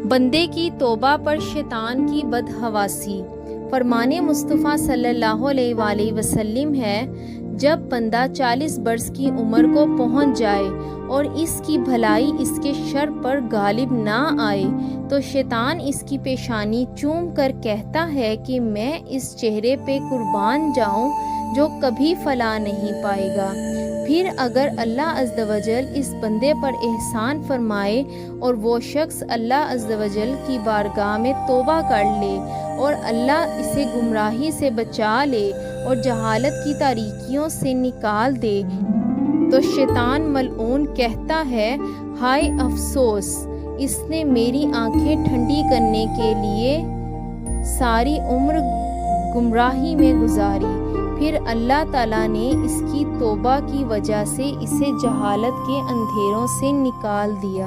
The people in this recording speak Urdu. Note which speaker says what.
Speaker 1: بندے کی توبہ پر شیطان کی بدحواسی۔ فرمان مصطفیٰ صلی اللہ علیہ وآلہ وسلم ہے، جب بندہ 40 برس کی عمر کو پہنچ جائے اور اس کی بھلائی اس کے شر پر غالب نہ آئے تو شیطان اس کی پیشانی چوم کر کہتا ہے کہ میں اس چہرے پہ قربان جاؤں جو کبھی فلاح نہیں پائے گا۔ پھر اگر اللہ عز و جل اس بندے پر احسان فرمائے اور وہ شخص اللہ عز و جل کی بارگاہ میں توبہ کر لے اور اللہ اسے گمراہی سے بچا لے اور جہالت کی تاریکیوں سے نکال دے تو شیطان ملعون کہتا ہے، ہائے افسوس، اس نے میری آنکھیں ٹھنڈی کرنے کے لیے ساری عمر گمراہی میں گزاری۔ پھر اللہ تعالیٰ نے اس کی توبہ کی وجہ سے اسے جہالت کے اندھیروں سے نکال دیا۔